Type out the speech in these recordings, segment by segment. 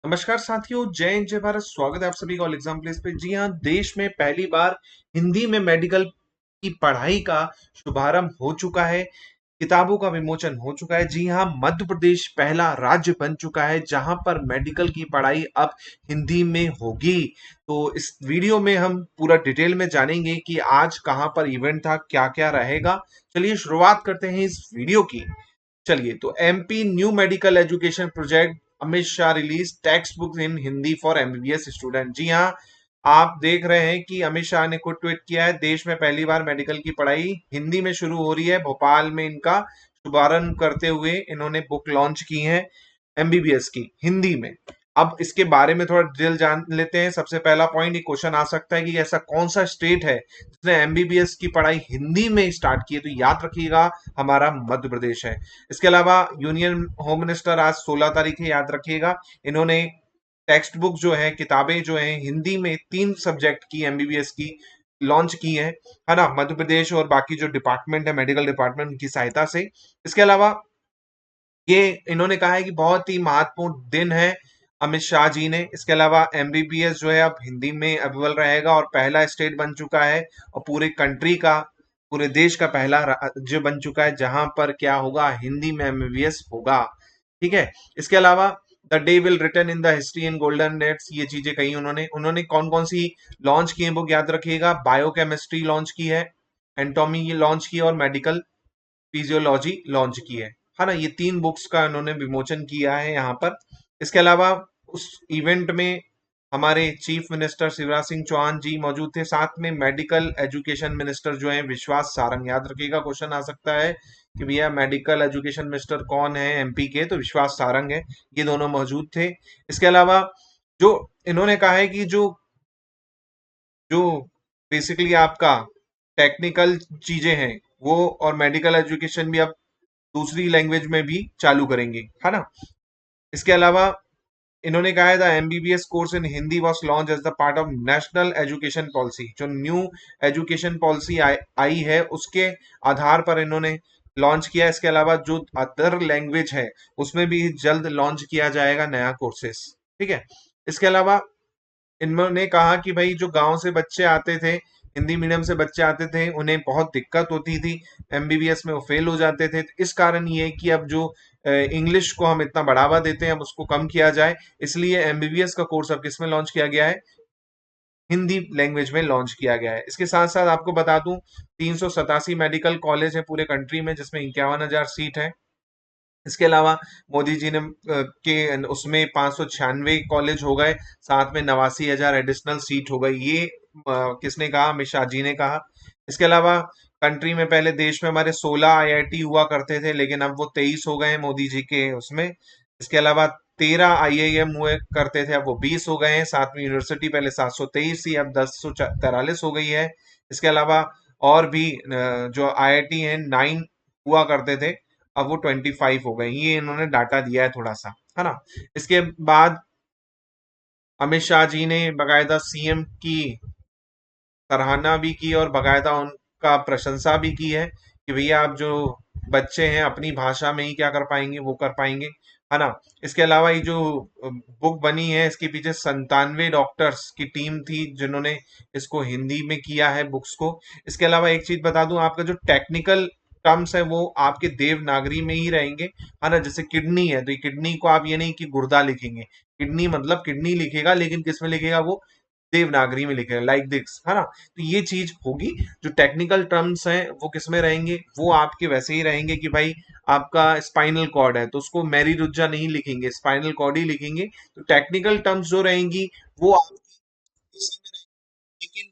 नमस्कार साथियों, जय हिंद जय भारत। स्वागत है आप सभी का ऑल एग्जाम प्लेस पे। जी हाँ, देश में पहली बार हिंदी में मेडिकल की पढ़ाई का शुभारंभ हो चुका है। किताबों का विमोचन हो चुका है। जी हाँ, मध्य प्रदेश पहला राज्य बन चुका है जहां पर मेडिकल की पढ़ाई अब हिंदी में होगी। तो इस वीडियो में हम पूरा डिटेल में जानेंगे कि आज कहां पर इवेंट था, क्या क्या रहेगा। चलिए शुरुआत करते हैं इस वीडियो की। चलिए, तो MP new medical education project, Amit Shah release textbook in Hindi for MBBS student. जी हाँ, आप देख रहे हैं कि अमित शाह ने खुद ट्वीट किया है, देश में पहली बार मेडिकल की पढ़ाई हिंदी में शुरू हो रही है। भोपाल में इनका शुभारंभ करते हुए इन्होंने बुक लॉन्च की है एमबीबीएस की हिंदी में। अब इसके बारे में थोड़ा डिटेल जान लेते हैं। सबसे पहला पॉइंट, ये क्वेश्चन आ सकता है कि ऐसा कौन सा स्टेट है जिसने एमबीबीएस की पढ़ाई हिंदी में स्टार्ट की है। तो याद रखिएगा, हमारा मध्य प्रदेश है। इसके अलावा यूनियन होम मिनिस्टर आज 16 तारीख है, याद रखिएगा। इन्होंने टेक्स्ट बुक जो है, किताबें जो है हिंदी में 3 सब्जेक्ट की एमबीबीएस की लॉन्च की है ना, मध्य प्रदेश और बाकी जो डिपार्टमेंट है मेडिकल डिपार्टमेंट उनकी सहायता से। इसके अलावा ये इन्होंने कहा है कि बहुत ही महत्वपूर्ण दिन है अमित शाह जी ने। इसके अलावा एमबीबीएस जो है अब हिंदी में अवेलेबल रहेगा और पहला स्टेट बन चुका है और पूरे कंट्री का, पूरे देश का पहला राज्य बन चुका है जहां पर क्या होगा, हिंदी में एमबीबीएस होगा। ठीक है। इसके अलावा the day will return in the history in golden dates, ये चीजें कही उन्होंने। उन्होंने कौन कौन सी लॉन्च की है वो याद रखिएगा। बायोकेमिस्ट्री लॉन्च की है, एंटोमी ये लॉन्च की है और मेडिकल फिजियोलॉजी लॉन्च की है ना। ये 3 बुक्स का उन्होंने विमोचन किया है यहाँ पर। इसके अलावा उस इवेंट में हमारे चीफ मिनिस्टर शिवराज सिंह चौहान जी मौजूद थे, साथ में मेडिकल एजुकेशन मिनिस्टर जो है विश्वास सारंग। याद रखिएगा, क्वेश्चन आ सकता है कि भैया मेडिकल एजुकेशन मिनिस्टर कौन है एमपी के, तो विश्वास सारंग है। ये दोनों मौजूद थे। इसके अलावा जो इन्होंने कहा है कि जो जो बेसिकली आपका टेक्निकल चीजें हैं वो और मेडिकल एजुकेशन भी अब दूसरी लैंग्वेज में भी चालू करेंगे, है ना। इसके अलावा इन्होंने कहा है the MBBS course in Hindi was launch as the part of national education policy. जो न्यू एजुकेशन पॉलिसी आई है उसके आधार पर इन्होंने लॉन्च किया। इसके अलावा जो अदर लैंग्वेज है उसमें भी जल्द लॉन्च किया जाएगा नया कोर्सेस। ठीक है। इसके अलावा इन्होंने कहा कि भाई जो गांव से बच्चे आते थे, हिंदी मीडियम से बच्चे आते थे, उन्हें बहुत दिक्कत होती थी एमबीबीएस में, वो फेल हो जाते थे। तो इस कारण ये कि अब जो इंग्लिश को हम इतना बढ़ावा देते हैं अब उसको कम किया जाए, इसलिए एमबीबीएस का कोर्स अब किसमें लॉन्च किया गया है, हिंदी लैंग्वेज में लॉन्च किया गया है। इसके साथ साथ आपको बता दूं, 387 मेडिकल कॉलेज है पूरे कंट्री में जिसमें 51,000 सीट है। इसके अलावा मोदी जी ने के उसमें 596 कॉलेज हो गए, साथ में 89,000 एडिशनल सीट हो गई। ये किसने कहा, अमित शाह जी ने कहा। इसके अलावा कंट्री में पहले देश में हमारे 16 आईआईटी हुआ करते थे, लेकिन अब वो 23 हो गए हैं मोदी जी के उसमें। इसके अलावा 13 आईआईएम हुए करते थे, अब वो 20 हो गए हैं। साथ में यूनिवर्सिटी पहले 723 थी, अब 1043 हो गई है। इसके अलावा और भी जो आईआईटी है 9 हुआ करते थे, अब वो 25 हो गए। ये इन्होंने डाटा दिया है थोड़ा सा, है ना। इसके बाद अमित शाह जी ने बकायदा सीएम की सराहना भी की और बकायदा उनका प्रशंसा भी की है कि भैया आप जो बच्चे हैं अपनी भाषा में ही क्या कर पाएंगे, वो कर पाएंगे, है ना। इसके अलावा ये जो बुक बनी है इसके पीछे 97 डॉक्टर्स की टीम थी जिन्होंने इसको हिंदी में किया है बुक्स को। इसके अलावा एक चीज बता दूं, आपका जो टेक्निकल टर्म्स है वो आपके देवनागरी में ही रहेंगे, है ना। जैसे किडनी है तो ये किडनी को आप ये नहीं कि गुर्दा लिखेंगे, किडनी मतलब किडनी लिखेगा, लेकिन किस में लिखेगा, वो देवनागरी में लिखेगा, लाइक दिस, है ना। तो ये चीज होगी। जो टेक्निकल टर्म्स हैं वो किसमें रहेंगे, वो आपके वैसे ही रहेंगे कि भाई आपका स्पाइनल कॉर्ड है तो उसको मैरी रुज्जा नहीं लिखेंगे, स्पाइनल कॉर्ड ही लिखेंगे। तो टेक्निकल टर्म्स जो रहेंगी वो आपकी इसी में रहेंगी, लेकिन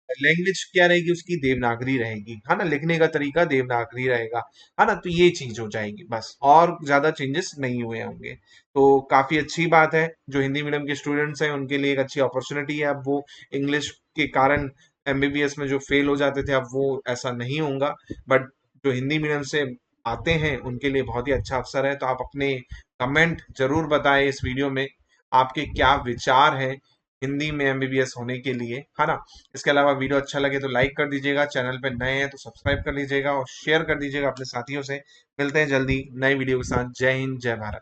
लैंग्वेज क्या रहेगी उसकी, देवनागरी रहेगी, है ना। लिखने का तरीका देवनागरी रहेगा, है ना। तो ये चीज हो जाएगी बस, और ज्यादा चेंजेस नहीं हुए होंगे। तो काफी अच्छी बात है, जो हिंदी मीडियम के स्टूडेंट्स हैं उनके लिए एक अच्छी अपॉर्चुनिटी है। अब वो इंग्लिश के कारण एमबीबीएस में जो फेल हो जाते थे अब वो ऐसा नहीं होगा। बट जो हिंदी मीडियम से आते हैं उनके लिए बहुत ही अच्छा अवसर है। तो आप अपने कमेंट जरूर बताएं इस वीडियो में, आपके क्या विचार हैं हिंदी में एमबीबीएस होने के लिए, है ना। इसके अलावा वीडियो अच्छा लगे तो लाइक कर दीजिएगा, चैनल पे नए हैं तो सब्सक्राइब कर लीजिएगा और शेयर कर दीजिएगा अपने साथियों से। मिलते हैं जल्दी नए वीडियो के साथ। जय हिंद जय भारत।